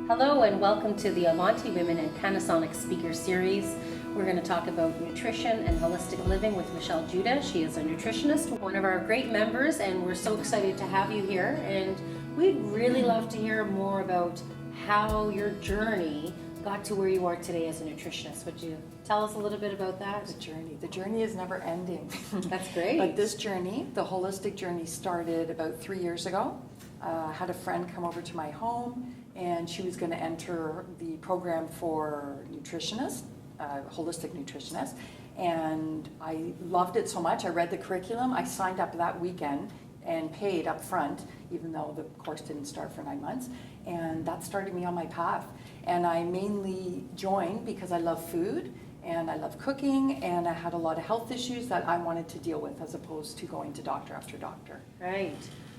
Hello and welcome to the Avanti Women and Panasonic speaker series. We're going to talk about nutrition and holistic living with Michelle Juda. She is a nutritionist, one of our great members, and we're so excited to have you here. And we'd really love to hear more about how your journey got to where you are today as a nutritionist. Would you tell us a little bit about that? The journey is never ending. That's great. But this journey, the holistic journey, started about 3 years ago. I had a friend come over to my home, and she was going to enter the program for nutritionist, holistic nutritionist, and I loved it so much. I read the curriculum. I signed up that weekend and paid up front, even though the course didn't start for 9 months, and that started me on my path. And I mainly joined because I love food and I love cooking, and I had a lot of health issues that I wanted to deal with as opposed to going to doctor after doctor. Right,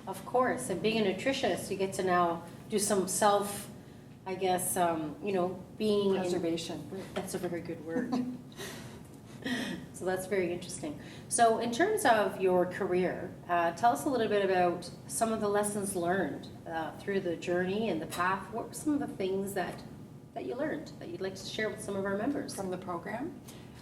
of course. And being a nutritionist, you get to now do some self, I guess, being Preservation. That's a very good word. So that's very interesting. So in terms of your career, tell us a little bit about some of the lessons learned through the journey and the path. What were some of the things that you learned that you'd like to share with some of our members? From the program?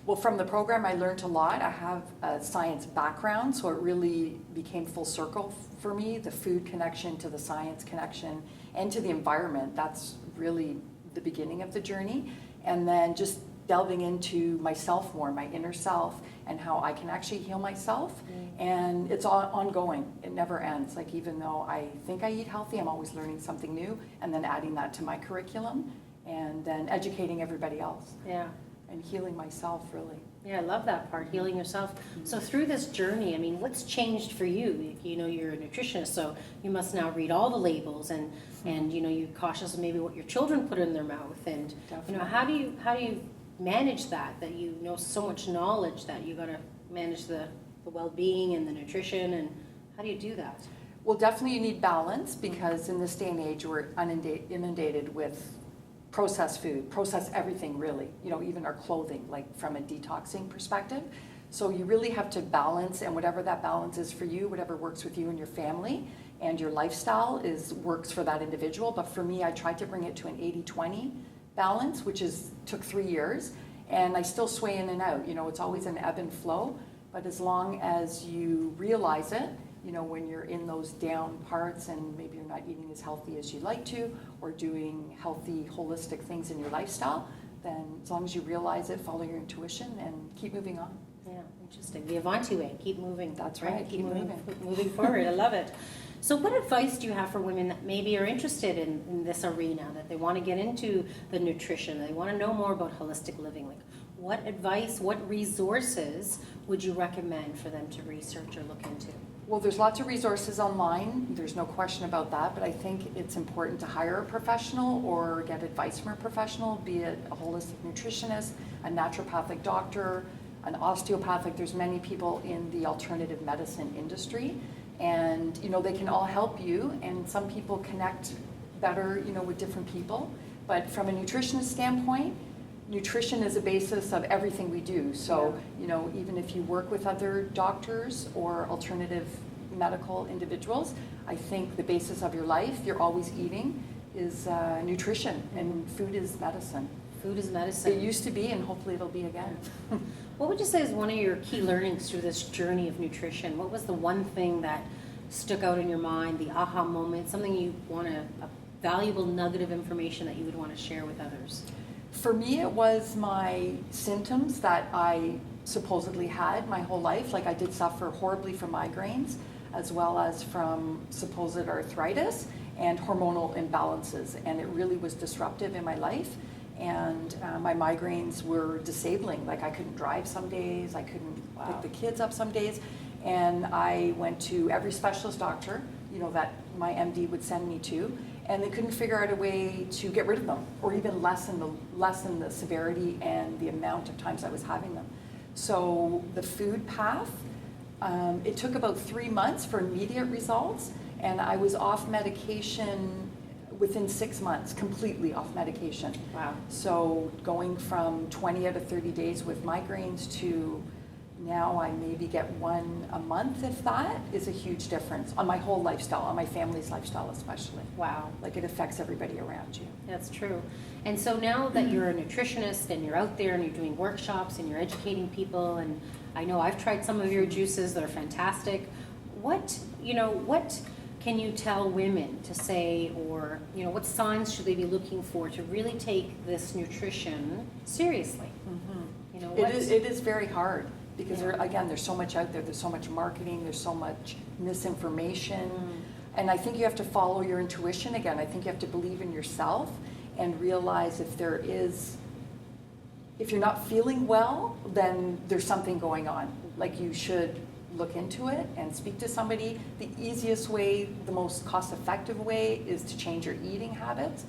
Well, from the program I learned a lot. I have a science background, so it really became full circle for me, the food connection to the science connection and to the environment. That's really the beginning of the journey. And then just delving into myself more, my inner self, and how I can actually heal myself. And it's ongoing. It never ends. Like, even though I think I eat healthy, I'm always learning something new, and then adding that to my curriculum, and then educating everybody else. Yeah. And healing myself, really. Yeah, I love that part, healing yourself. So through this journey, I mean, what's changed for you? You know, you're a nutritionist, so you must now read all the labels, and you're cautious of maybe what your children put in their mouth, and Definitely. how do you manage that you know so much knowledge that you got to manage the well-being and the nutrition, and how do you do that? Well, definitely you need balance, because in this day and age we're inundated with processed food, processed everything, really, even our clothing, like from a detoxing perspective. So you really have to balance, and whatever that balance is for you, whatever works with you and your family and your lifestyle works for that individual. But for me, I tried to bring it to an 80-20 balance, which took 3 years, and I still sway in and out. It's always an ebb and flow, but as long as you realize it, when you're in those down parts and maybe you're not eating as healthy as you'd like to, or doing healthy, holistic things in your lifestyle, then as long as you realize it, follow your intuition and keep moving on. Yeah, interesting. The Avanti way, keep moving. That's right, keep moving forward. I love it. So what advice do you have for women that maybe are interested in this arena, that they want to get into the nutrition, they want to know more about holistic living? Like, what advice, what resources would you recommend for them to research or look into? Well, there's lots of resources online. There's no question about that, but I think it's important to hire a professional or get advice from a professional, be it a holistic nutritionist, a naturopathic doctor, an osteopathic. There's many people in the alternative medicine industry, and they can all help you, and some people connect better with different people. But from a nutritionist standpoint, nutrition is a basis of everything we do. So, even if you work with other doctors or alternative medical individuals, I think the basis of your life, you're always eating, is nutrition, and food is medicine. Food is medicine. It used to be, and hopefully it'll be again. What would you say is one of your key learnings through this journey of nutrition? What was the one thing that stuck out in your mind, the aha moment, something you want a valuable nugget of information that you would want to share with others? For me, it was my symptoms that I supposedly had my whole life. Like, I did suffer horribly from migraines, as well as from supposed arthritis and hormonal imbalances. And it really was disruptive in my life. And my migraines were disabling. Like, I couldn't drive some days, I couldn't pick the kids up some days. And I went to every specialist doctor, that my MD would send me to, and they couldn't figure out a way to get rid of them, or even lessen the severity and the amount of times I was having them. So the food path, it took about 3 months for immediate results, and I was off medication within 6 months, completely off medication. Wow. So going from 20 out of 30 days with migraines to Now I maybe get one a month, if that, is a huge difference on my whole lifestyle, on my family's lifestyle especially. Wow. Like it affects everybody around you. That's true. And so now that you're a nutritionist and you're out there and you're doing workshops and you're educating people, and I know I've tried some of your juices, they're fantastic. What can you tell women to say, or, what signs should they be looking for to really take this nutrition seriously? Mm-hmm. It is very hard because there's so much out there. There's so much marketing. There's so much misinformation. And I think you have to follow your intuition again. I think you have to believe in yourself and realize if you're not feeling well, then there's something going on. Like you should look into it and speak to somebody. The easiest way, the most cost-effective way is to change your eating habits.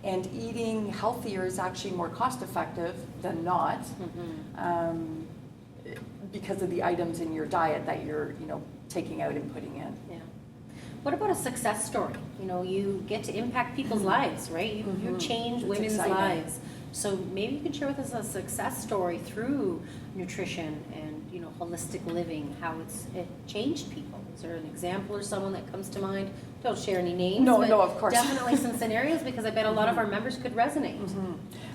And eating healthier is actually more cost-effective than not, because of the items in your diet that you're, taking out and putting in. Yeah. What about a success story? You get to impact people's lives, right? You change women's lives. So maybe you could share with us a success story through nutrition and holistic living, how it changed people. Is there an example or someone that comes to mind? Don't share any names. No, of course. Definitely some scenarios, because I bet a lot of our members could resonate.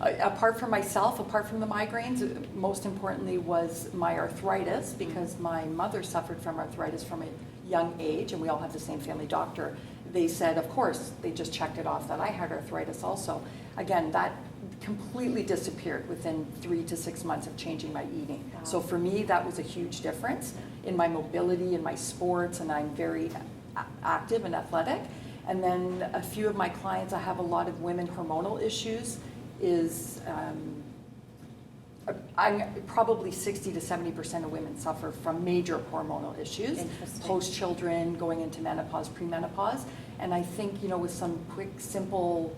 Apart from myself, apart from the migraines, most importantly was my arthritis, because my mother suffered from arthritis from a young age, and we all have the same family doctor. They said, of course, they just checked it off that I had arthritis also. Again, that completely disappeared within 3 to 6 months of changing my eating. Wow. So for me, that was a huge difference in my mobility, in my sports, and I'm very active and athletic. And then a few of my clients, I have a lot of women hormonal issues, probably 60 to 70% of women suffer from major hormonal issues, post-children, going into menopause, premenopause. And I think, with some quick, simple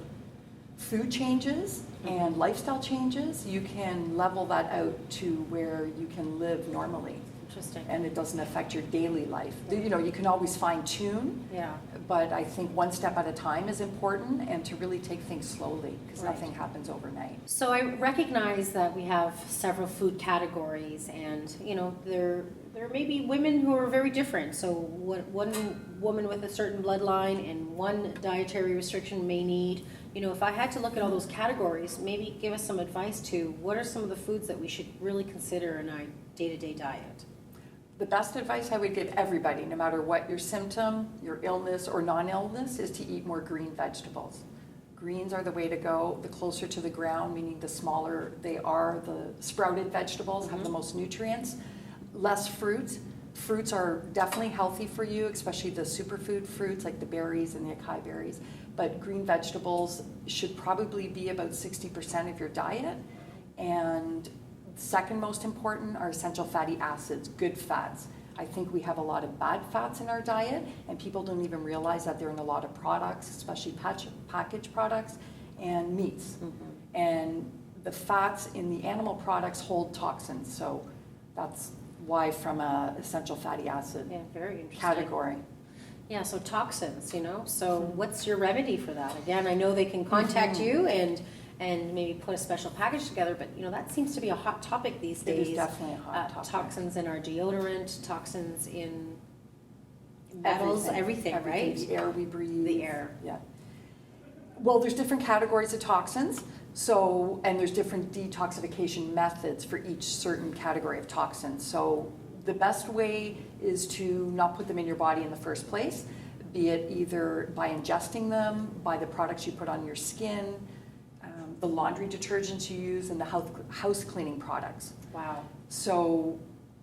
food changes and lifestyle changes, you can level that out to where you can live normally. Interesting. And it doesn't affect your daily life. You can always fine tune. Yeah. But I think one step at a time is important, and to really take things slowly, because nothing happens overnight. So I recognize that we have several food categories, and there may be women who are very different. So what one woman with a certain bloodline and one dietary restriction may need. If I had to look at all those categories, maybe give us some advice to what are some of the foods that we should really consider in our day-to-day diet. The best advice I would give everybody, no matter what your symptom, your illness or non-illness, is to eat more green vegetables. Greens are the way to go. The closer to the ground, meaning the smaller they are, the sprouted vegetables have the most nutrients. Less fruits. Fruits are definitely healthy for you, especially the superfood fruits like the berries and the acai berries. But green vegetables should probably be about 60% of your diet. And second most important are essential fatty acids, good fats. I think we have a lot of bad fats in our diet, and people don't even realize that they're in a lot of products, especially packaged products and meats. And the fats in the animal products hold toxins, so that's why from a essential fatty acid very interesting category. Yeah, so toxins, so what's your remedy for that? Again, I know they can contact you and maybe put a special package together, but that seems to be a hot topic these days. It is definitely a hot topic. Toxins in our deodorant, toxins in metals, everything, right? The air we breathe. The air. Yeah. Well, there's different categories of toxins, and there's different detoxification methods for each certain category of toxins. So the best way is to not put them in your body in the first place, be it either by ingesting them, by the products you put on your skin, the laundry detergents you use, and the house cleaning products. Wow. So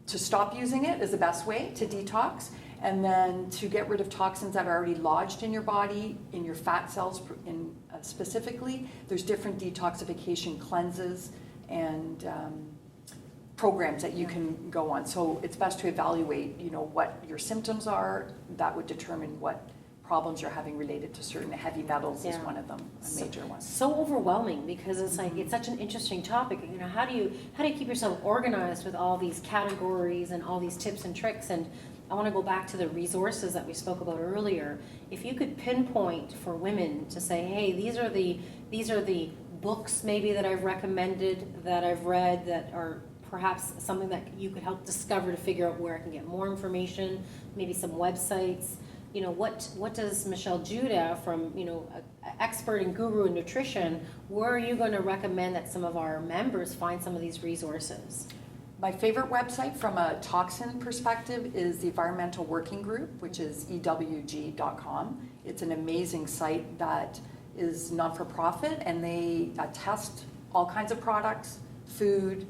to stop using it is the best way to detox, and then to get rid of toxins that are already lodged in your body, in your fat cells specifically. There's different detoxification cleanses and programs that you can go on. So it's best to evaluate, what your symptoms are. That would determine what problems you're having related to certain heavy metals is one of them, a major one. So overwhelming, because it's like it's such an interesting topic. How do you keep yourself organized with all these categories and all these tips and tricks? And I want to go back to the resources that we spoke about earlier. If you could pinpoint for women to say, hey, these are the books maybe that I've recommended, that I've read, that are perhaps something that you could help discover to figure out where I can get more information, maybe some websites. You know, what does Michelle Juda, from, you know, an expert and guru in nutrition, where are you going to recommend that some of our members find some of these resources? My favorite website from a toxin perspective is the Environmental Working Group, which is ewg.com. It's an amazing site that is not-for-profit, and they test all kinds of products, food,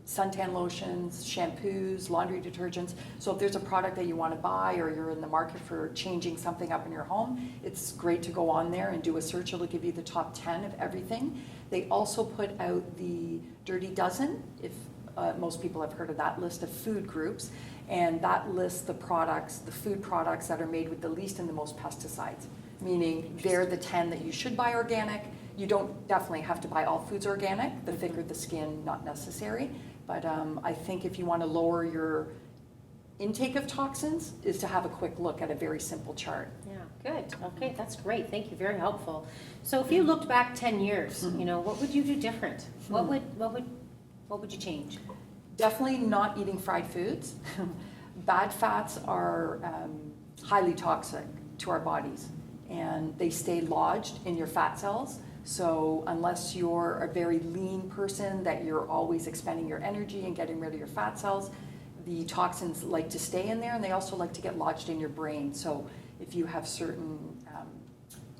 suntan lotions, shampoos, laundry detergents. So if there's a product that you want to buy, or you're in the market for changing something up in your home, it's great to go on there and do a search. It'll give you the top 10 of everything. They also put out the Dirty Dozen, if most people have heard of that list of food groups, and that lists the products, the food products that are made with the least and the most pesticides, meaning they're the 10 that you should buy organic. You don't definitely have to buy all foods organic. The thicker the skin, not necessary. But I think if you want to lower your intake of toxins, is to have a quick look at a very simple chart. Yeah, good. Okay, that's great. Thank you. Very helpful. So if you looked back 10 years, you know, what would you do different? What would you change? Definitely not eating fried foods. Bad fats are highly toxic to our bodies, and they stay lodged in your fat cells. So unless you're a very lean person, that you're always expending your energy and getting rid of your fat cells, the toxins like to stay in there, and they also like to get lodged in your brain. So if you have certain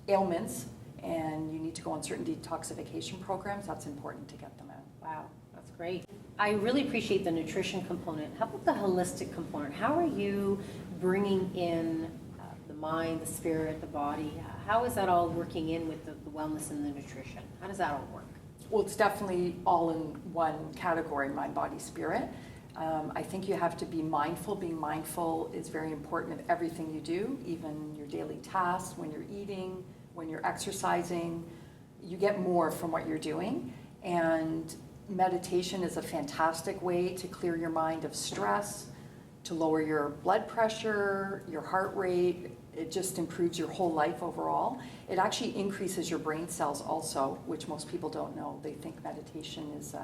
ailments and you need to go on certain detoxification programs, that's important to get them out. Wow, that's great. I really appreciate the nutrition component. How about the holistic component? How are you bringing in the mind, the spirit, the body? How is that all working in with the wellness and the nutrition? How does that all work? Well, it's definitely all in one category, mind, body, spirit. I think you have to be mindful. Being mindful is very important of everything you do, even your daily tasks, when you're eating, when you're exercising. You get more from what you're doing. And meditation is a fantastic way to clear your mind of stress, to lower your blood pressure, your heart rate. It just improves your whole life overall. It actually increases your brain cells also, which most people don't know. They think meditation is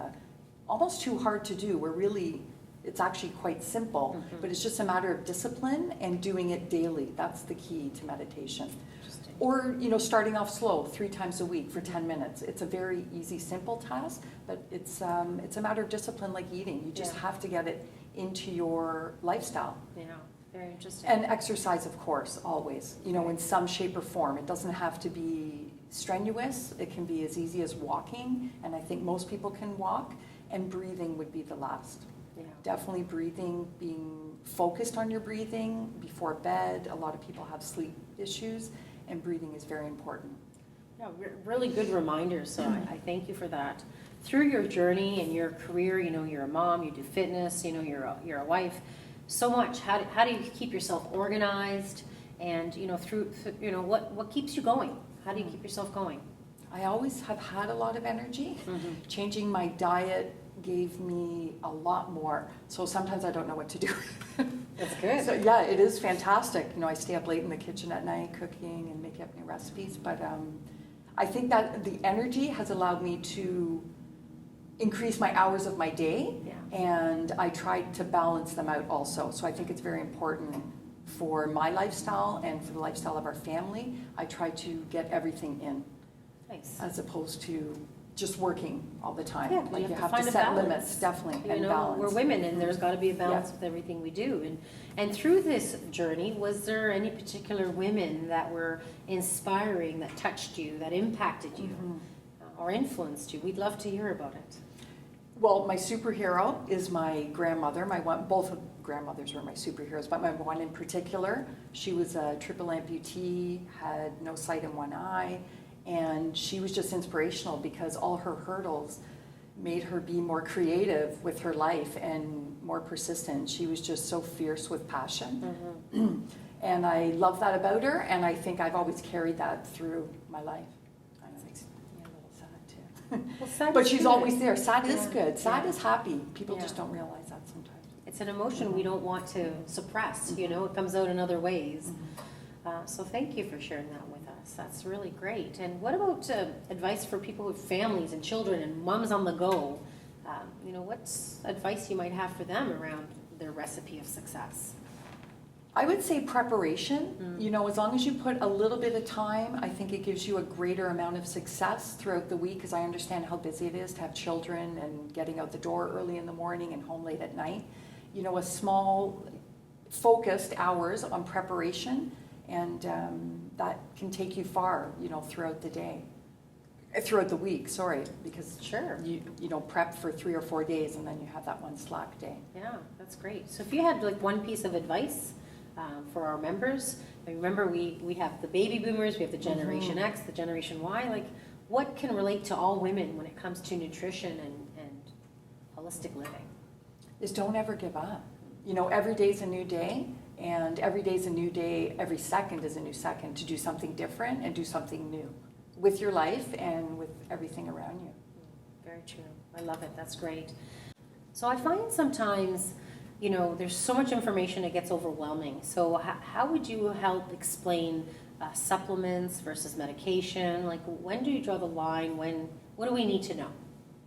almost too hard to do. It's actually quite simple, but it's just a matter of discipline and doing it daily. That's the key to meditation. Or, you know, starting off slow, 3 times a week for 10 minutes. It's a very easy, simple task, but it's a matter of discipline, like eating. You just have to get it into your lifestyle. Yeah, very interesting. And exercise, of course, always, you know, in some shape or form. It doesn't have to be strenuous. It can be as easy as walking, and I think most people can walk, and breathing would be the last. Yeah. Definitely breathing, being focused on your breathing before bed. A lot of people have sleep issues, and breathing is very important. Yeah, really good reminders, so I thank you for that. Through your journey and your career, you know, you're a mom, you do fitness, you know, you're a wife, so much. How do you keep yourself organized, and, you know, through you know, what keeps you going? How do you keep yourself going? I always have had a lot of energy. Changing my diet gave me a lot more, so sometimes I don't know what to do. That's good. So yeah, it is fantastic. You know, I stay up late in the kitchen at night cooking and making up new recipes, but I think that the energy has allowed me to increase my hours of my day, and I try to balance them out also. So I think it's very important for my lifestyle and for the lifestyle of our family. I try to get everything in, as opposed to just working all the time. Yeah, like you have find to a set balance. limits, definitely, You and know, balance. we're women, and there's got to be a balance with everything we do. And through this journey, was there any particular women that were inspiring, that touched you, that impacted you, or influenced you? We'd love to hear about it. Well, my superhero is my grandmother. Both grandmothers were my superheroes, but my one in particular, she was a triple amputee, had no sight in one eye, and she was just inspirational because all her hurdles made her be more creative with her life and more persistent. She was just so fierce with passion. And I love that about her, and I think I've always carried that through my life. I know it makes me a little sad too. Well, sad But is she's good. always there. Sad is good. Sad Yeah. is happy. People Yeah. just don't realize that sometimes. It's an emotion we don't want to suppress, you know, it comes out in other ways. So thank you for sharing that with us. That's really great. And what about advice for people with families and children and moms on the go? what's advice you might have for them around their recipe of success? I would say preparation. As long as you put a little bit of time, I think it gives you a greater amount of success throughout the week, because I understand how busy it is to have children and getting out the door early in the morning and home late at night. A small focused hours on preparation, and that can take you far, throughout throughout the week, because Sure. you prep for 3 or 4 days, and then you have that one slack day. Yeah, that's great. So if you had like one piece of advice for our members, remember we have the baby boomers, we have the Generation X, the Generation Y, like what can relate to all women when it comes to nutrition and holistic living? Is don't ever give up. Every day's a new day, and every day's a new day, every second is a new second to do something different and do something new with your life and with everything around you. Very true. I love it. That's great. So I find sometimes, there's so much information, it gets overwhelming. So how would you help explain supplements versus medication? Like, when do you draw the line? What do we need to know?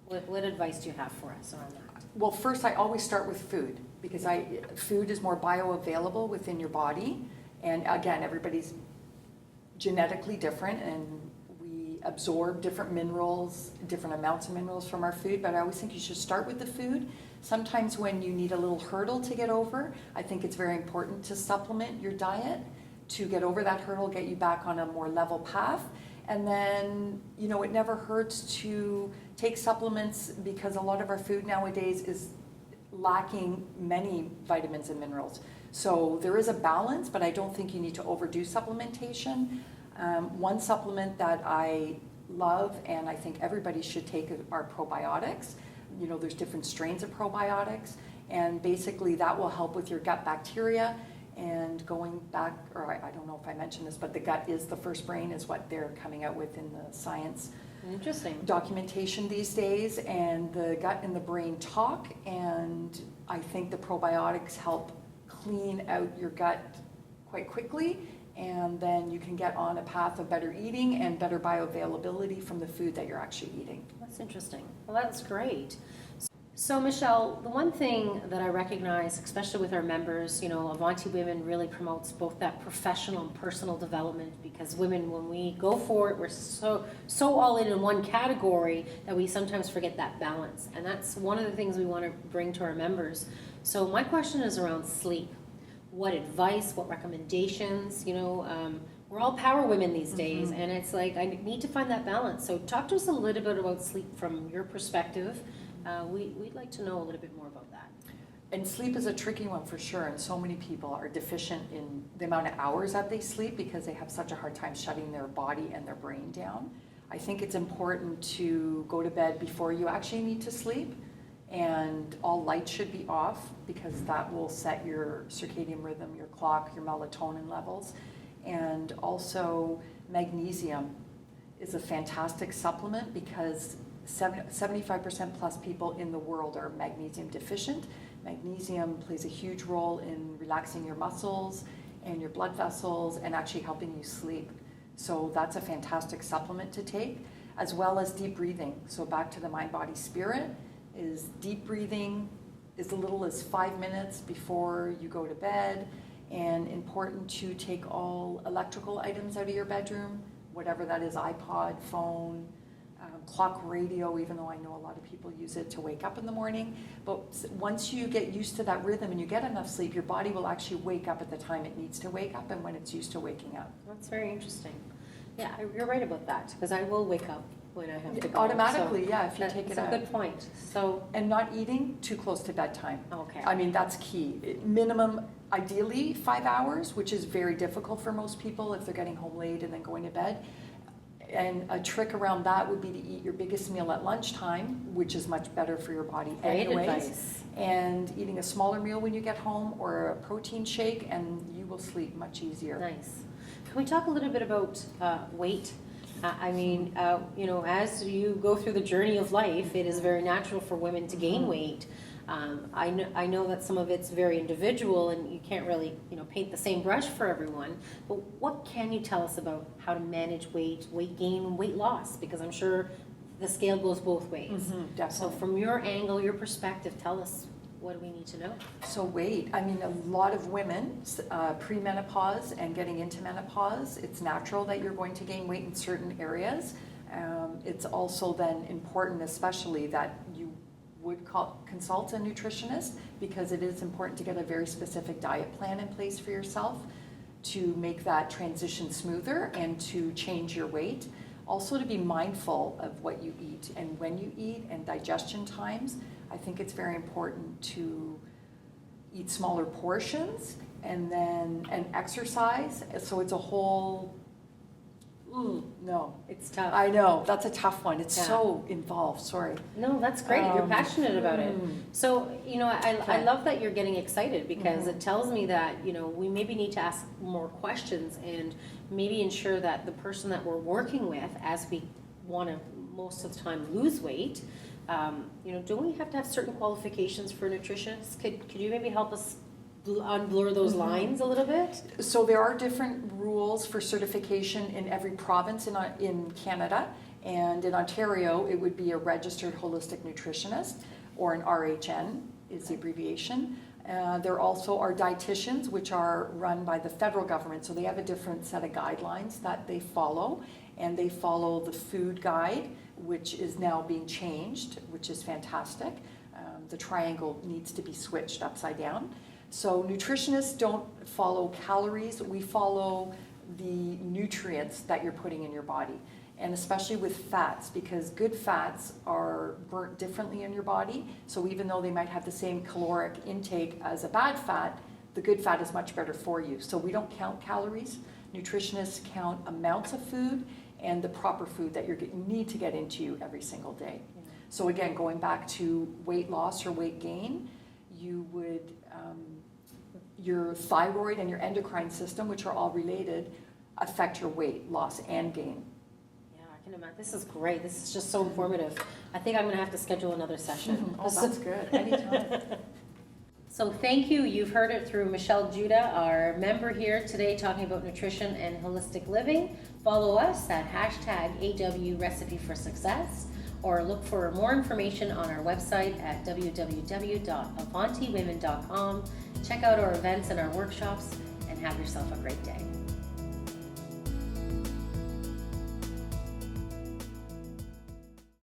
What advice do you have for us around that? Well, first, I always start with food, because food is more bioavailable within your body. And again, everybody's genetically different, and we absorb different minerals, different amounts of minerals from our food. But I always think you should start with the food. Sometimes when you need a little hurdle to get over, I think it's very important to supplement your diet to get over that hurdle, get you back on a more level path. And then, it never hurts to take supplements, because a lot of our food nowadays is lacking many vitamins and minerals. So there is a balance, but I don't think you need to overdo supplementation. One supplement that I love, and I think everybody should take, are probiotics. There's different strains of probiotics, and basically that will help with your gut bacteria. And going back, or I don't know if I mentioned this, but the gut is the first brain, is what they're coming out with in the science Interesting. documentation these days. And the gut and the brain talk, and I think the probiotics help clean out your gut quite quickly, and then you can get on a path of better eating and better bioavailability from the food that you're actually eating. That's interesting. Well, that's great. So Michelle, the one thing that I recognize, especially with our members, Avanti Women really promotes both that professional and personal development, because women, when we go for it, we're so all in one category that we sometimes forget that balance. And that's one of the things we want to bring to our members. So my question is around sleep. What advice, what recommendations, we're all power women these days, and it's like, I need to find that balance. So talk to us a little bit about sleep from your perspective. We'd like to know a little bit more about that. And sleep is a tricky one for sure, and so many people are deficient in the amount of hours that they sleep, because they have such a hard time shutting their body and their brain down. I think it's important to go to bed before you actually need to sleep, and all lights should be off, because that will set your circadian rhythm, your clock, your melatonin levels. And also magnesium is a fantastic supplement, because 75% plus people in the world are magnesium deficient. Magnesium plays a huge role in relaxing your muscles and your blood vessels, and actually helping you sleep. So that's a fantastic supplement to take, as well as deep breathing. So back to the mind, body, spirit, is deep breathing as little as 5 minutes before you go to bed, and important to take all electrical items out of your bedroom, whatever that is, iPod, phone, clock, radio, even though I know a lot of people use it to wake up in the morning. But once you get used to that rhythm and you get enough sleep, your body will actually wake up at the time it needs to wake up, and when it's used to waking up. That's very interesting. Yeah, you're right about that, because I will wake up when I have to go. Automatically, yeah, if you take it out. That's a good point. So, and not eating too close to bedtime. Okay. I mean, that's key. Minimum, ideally, 5 hours, which is very difficult for most people if they're getting home late and then going to bed. And a trick around that would be to eat your biggest meal at lunchtime, which is much better for your body anyways. Great advice. And eating a smaller meal when you get home, or a protein shake, and you will sleep much easier. Nice. Can we talk a little bit about weight? As you go through the journey of life, it is very natural for women to gain weight. I know that some of it's very individual, and you can't really paint the same brush for everyone. But what can you tell us about how to manage weight gain, and weight loss? Because I'm sure the scale goes both ways. So Definitely. from your angle, your perspective, tell us, what do we need to know? So weight, I mean, a lot of women, premenopause and getting into menopause, it's natural that you're going to gain weight in certain areas. It's also then important, especially, that you would consult a nutritionist, because it is important to get a very specific diet plan in place for yourself to make that transition smoother and to change your weight. Also, to be mindful of what you eat and when you eat and digestion times. I think it's very important to eat smaller portions and exercise. So it's a whole, no. It's tough. I know, that's a tough one. It's Yeah. so involved, sorry. No, that's great. You're passionate about it. So, I Okay. love that you're getting excited, because it tells me that, we maybe need to ask more questions and maybe ensure that the person that we're working with, as we want to most of the time lose weight, don't we have to have certain qualifications for nutritionists? Could you maybe help us unblur those lines a little bit? So there are different rules for certification in every province in Canada, and in Ontario it would be a Registered Holistic Nutritionist, or an RHN is the abbreviation. There also are dietitians, which are run by the federal government, so they have a different set of guidelines that they follow, and they follow the food guide, which is now being changed, which is fantastic. The triangle needs to be switched upside down. So nutritionists don't follow calories, we follow the nutrients that you're putting in your body. And especially with fats, because good fats are burnt differently in your body. So even though they might have the same caloric intake as a bad fat, the good fat is much better for you. So we don't count calories. Nutritionists count amounts of food and the proper food that you need to get into you every single day. So again, going back to weight loss or weight gain, you would, your thyroid and your endocrine system, which are all related, affect your weight loss and gain. Yeah, I can imagine. This is great. This is just so informative. I think I'm going to have to schedule another session. Oh, that's good. Anytime. So thank you. You've heard it through Michelle Juda, our member here today, talking about nutrition and holistic living. Follow us at #AW or look for more information on our website at www.avantiwomen.com. Check out our events and our workshops, and have yourself a great day.